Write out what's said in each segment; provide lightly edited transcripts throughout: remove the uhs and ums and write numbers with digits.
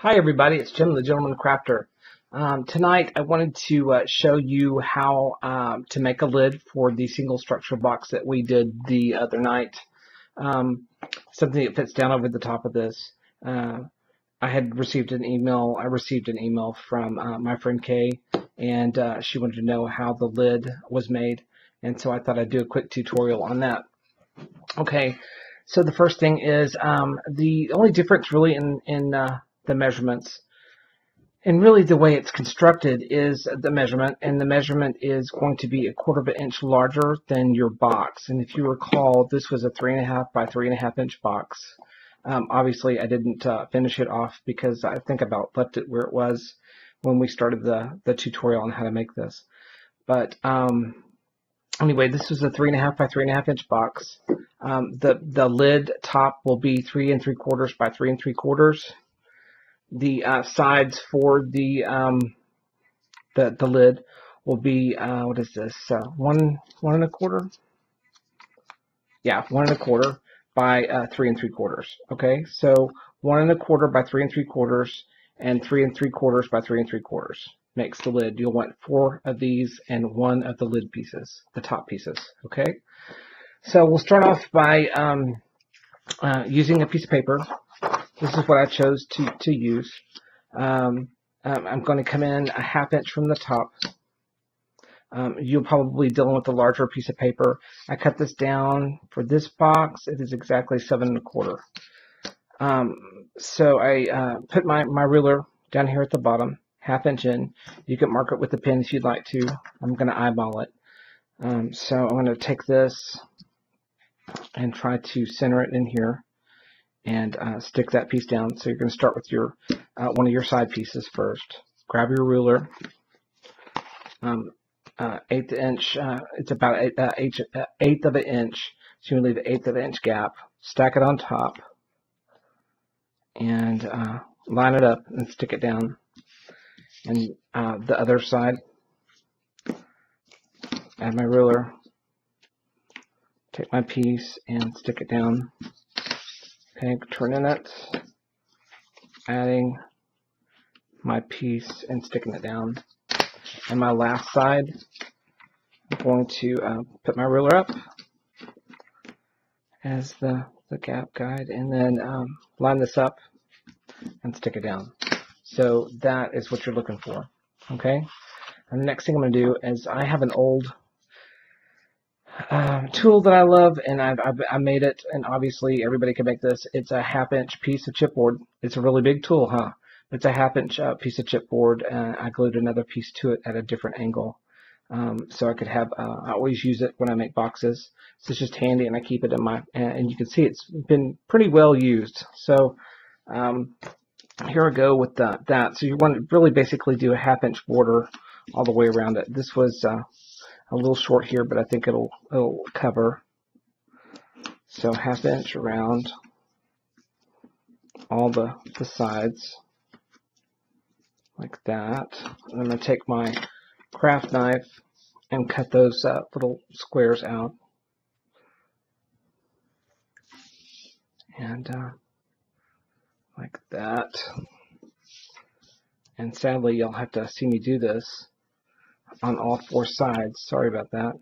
Hi everybody, it's Jim the Gentleman Crafter. Tonight I wanted to show you how to make a lid for the single structure box that we did the other night. Something that fits down over the top of this. I received an email from my friend Kay, and she wanted to know how the lid was made, and so I thought I'd do a quick tutorial on that. Okay, so the first thing is the only difference really in the measurements, and really the way it's constructed, is the measurement, and the measurement is going to be 1/4 of an inch larger than your box. And if you recall, this was a 3.5 by 3.5 inch box. Obviously I didn't finish it off because I think about left it where it was when we started the tutorial on how to make this. But anyway, this was a 3.5 by 3.5 inch box. The lid top will be 3 3/4 by 3 3/4. The sides for the lid will be what is this? 1 1/4? Yeah, 1 1/4 by 3 3/4. Okay, so 1 1/4 by 3 3/4 and 3 3/4 by 3 3/4 makes the lid. You'll want 4 of these and 1 of the lid pieces, the top pieces. Okay, so we'll start off by using a piece of paper. This is what I chose to use. I'm going to come in 1/2 inch from the top. You'll probably be dealing with a larger piece of paper. I cut this down for this box. It is exactly 7 1/4. So I put my ruler down here at the bottom, 1/2 inch in. You can mark it with a pen if you'd like to. I'm going to eyeball it. So I'm going to take this and try to center it in here and stick that piece down. So you're going to start with your one of your side pieces first. Grab your ruler, 1/8 inch. It's about 1/8 of an inch. So you leave an 1/8 of an inch gap. Stack it on top and line it up and stick it down. And the other side, add my ruler, take my piece and stick it down. Okay, turn in it, adding my piece and sticking it down. And my last side, I'm going to put my ruler up as the gap guide, and then line this up and stick it down. So that is what you're looking for. Okay, and the next thing I'm going to do is, I have an old tool that I love, and I made it, and obviously everybody can make this. It's a 1/2 inch piece of chipboard. It's a really big tool, huh? It's a 1/2 inch piece of chipboard, and I glued another piece to it at a different angle. So I could have, I always use it when I make boxes. So it's just handy, and I keep it in my, and you can see it's been pretty well used. So here we go with that. So you want to really basically do a 1/2 inch border all the way around it. This was a little short here, but I think it'll cover. So 1/2 inch around all the sides, like that. And I'm going to take my craft knife and cut those little squares out. And like that. And sadly, you'll have to see me do this on all 4 sides. Sorry about that.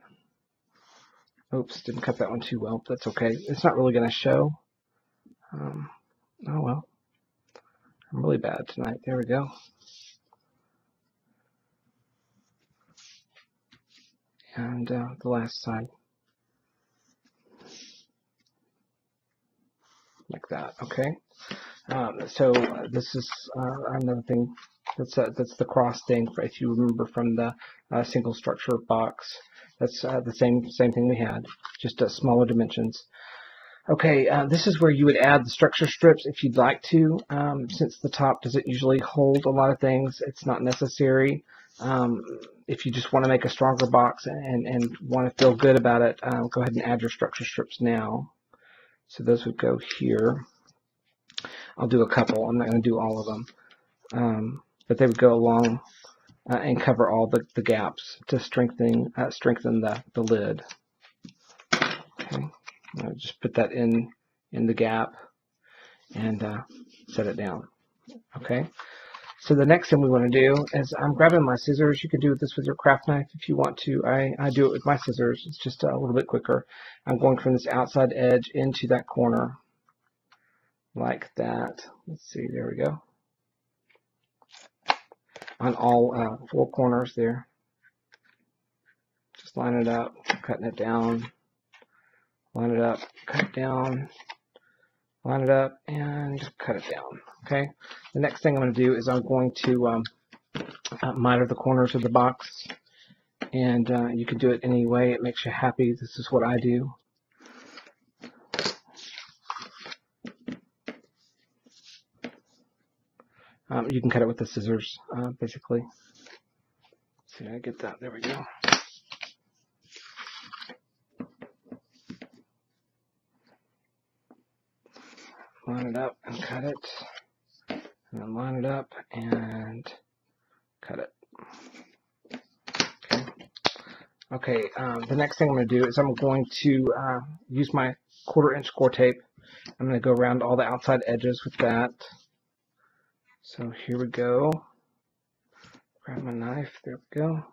Oops, didn't cut that one too well, but that's okay. It's not really going to show. Oh well. I'm really bad tonight. There we go. And the last side. Like that, okay? So this is another thing. That's the cross thing, if you remember from the single structure box. That's the same thing we had, just smaller dimensions. Okay, this is where you would add the structure strips if you'd like to. Since the top doesn't usually hold a lot of things, it's not necessary. If you just want to make a stronger box and want to feel good about it, go ahead and add your structure strips now. So those would go here. I'll do a couple. I'm not going to do all of them. But they would go along and cover all the gaps to strengthen the lid. Okay, I'll just put that in the gap and set it down. Okay. So the next thing we want to do is I'm grabbing my scissors. You can do this with your craft knife if you want to. I do it with my scissors. It's just a little bit quicker. I'm going from this outside edge into that corner like that. Let's see, there we go. On all 4 corners there. Just line it up, cutting it down, line it up, cut it down, line it up, and just cut it down. Okay. The next thing I'm going to do is I'm going to miter the corners of the box, and you can do it any way it makes you happy. This is what I do. You can cut it with the scissors, basically. See, I get that. There we go. Line it up and cut it, and then line it up and cut it. Okay. The next thing I'm going to do is I'm going to use my 1/4 inch score tape. I'm going to go around all the outside edges with that. So here we go. Grab my knife. There we go.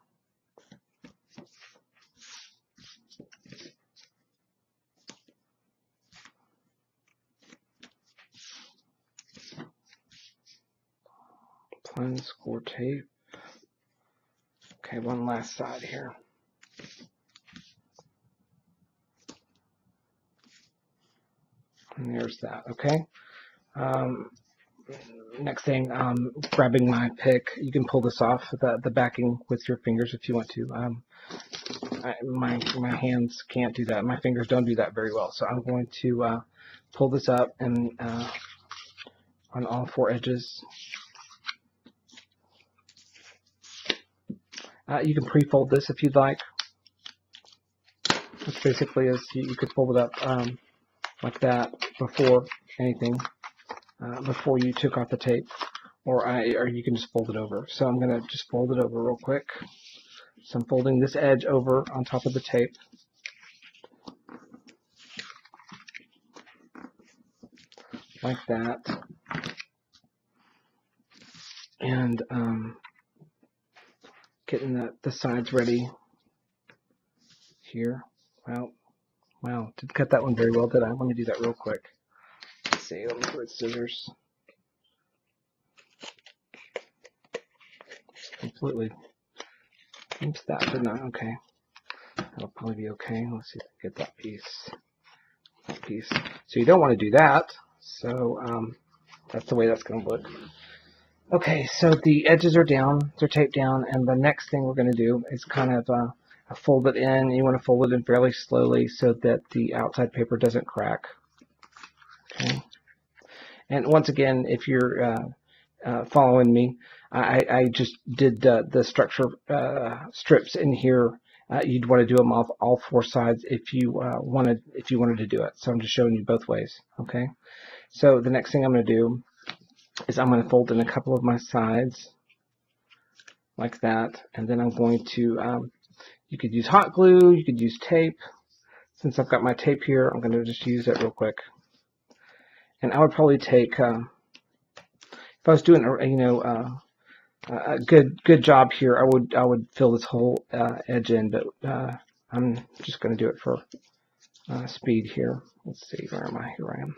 Applying the score tape. Okay, one last side here. And there's that. Okay. Next thing, grabbing my pick. You can pull this off, the backing, with your fingers if you want to. My hands can't do that. My fingers don't do that very well. So I'm going to pull this up and on all 4 edges. You can pre-fold this if you'd like. This basically is you could fold it up like that before anything, before you took off the tape, or you can just fold it over. So I'm going to just fold it over real quick. So I'm folding this edge over on top of the tape. Like that. And getting the sides ready here. Wow, didn't cut that one very well, did I? Let me do that real quick. Let's see, let me put scissors. Completely missed that, didn't I? Okay. That'll probably be okay. Let's see if I get that piece. That piece. So you don't want to do that. So that's the way that's going to look. Okay, so the edges are down, they're taped down, and the next thing we're going to do is kind of fold it in. You want to fold it in fairly slowly so that the outside paper doesn't crack. Okay. And once again, if you're following me, I just did the structure strips in here. You'd want to do them off all 4 sides if you wanted to do it. So I'm just showing you both ways. Okay. So the next thing I'm going to do is I'm going to fold in a couple of my sides like that, and then I'm going to you could use hot glue, you could use tape. Since I've got my tape here, I'm going to just use it real quick. And I would probably take if I was doing a good job here, I would fill this whole edge in, but I'm just going to do it for speed here. Let's see, where am I? Here I am.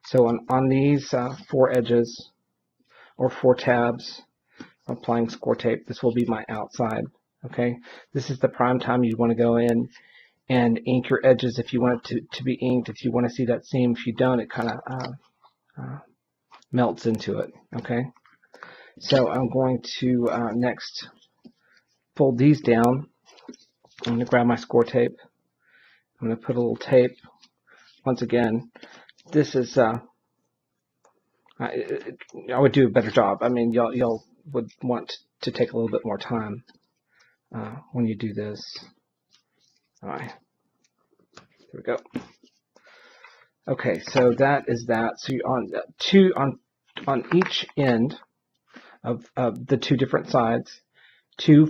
So on these 4 edges, or 4 tabs, applying score tape, this will be my outside. Okay, this is the prime time you want to go in and ink your edges if you want it to be inked. If you want to see that seam, if you don't, it kind of melts into it. Okay, so I'm going to next fold these down. I'm going to grab my score tape. I'm going to put a little tape. Once again, this is I would do a better job. I mean, y'all would want to take a little bit more time when you do this. All right, here we go. Okay, so that is that. So on each end of the 2 different sides, 2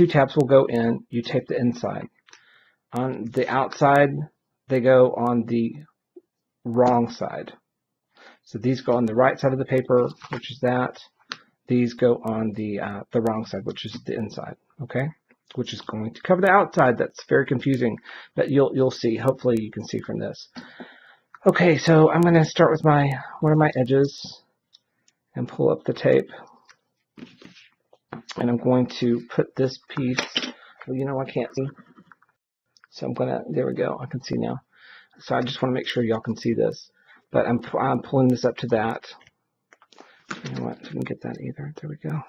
tabs will go in. You tape the inside. On the outside, they go on the wrong side. So these go on the right side of the paper, which is that. These go on the wrong side, which is the inside. Okay, which is going to cover the outside. That's very confusing, but you'll see. Hopefully, you can see from this. Okay, so I'm going to start with one of my edges and pull up the tape, and I'm going to put this piece. Well, you know, I can't see, so I'm gonna. There we go. I can see now. So I just want to make sure y'all can see this, but I'm pulling this up to that. You know what? Didn't get that either. There we go.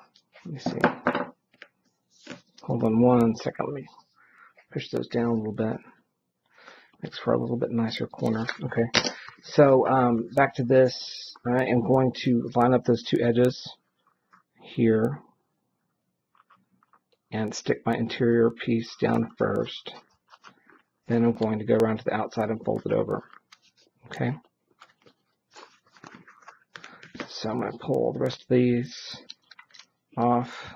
Let me see. Hold on one second. Let me push those down a little bit. Makes for a little bit nicer corner. Okay. So back to this. I am going to line up those two edges here and stick my interior piece down first. Then I'm going to go around to the outside and fold it over. Okay. So I'm going to pull the rest of these off.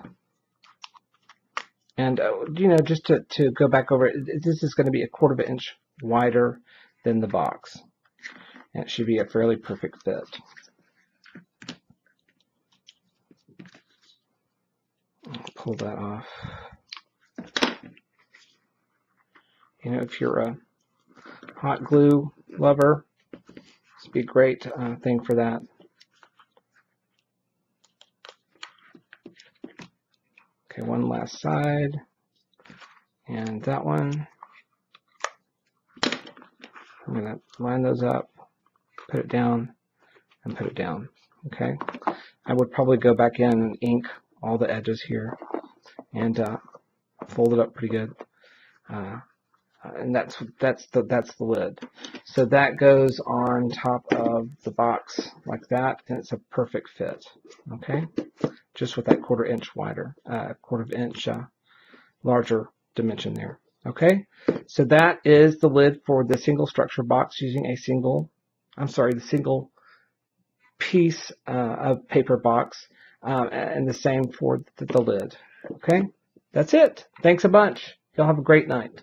And, you know, just to go back over it, this is going to be 1/4 inch wider than the box. And it should be a fairly perfect fit. I'll pull that off. You know, if you're a hot glue lover, this would be a great thing for that. Okay, one last side, and that one. I'm going to line those up, put it down, and put it down. Okay, I would probably go back in and ink all the edges here and fold it up pretty good. And that's the lid. So that goes on top of the box like that, and it's a perfect fit. Okay, just with that 1/4 inch wider, 1/4 inch larger dimension there. Okay, so that is the lid for the single structure box using the single piece of paper box, and the same for the lid. Okay, that's it. Thanks a bunch. Y'all have a great night.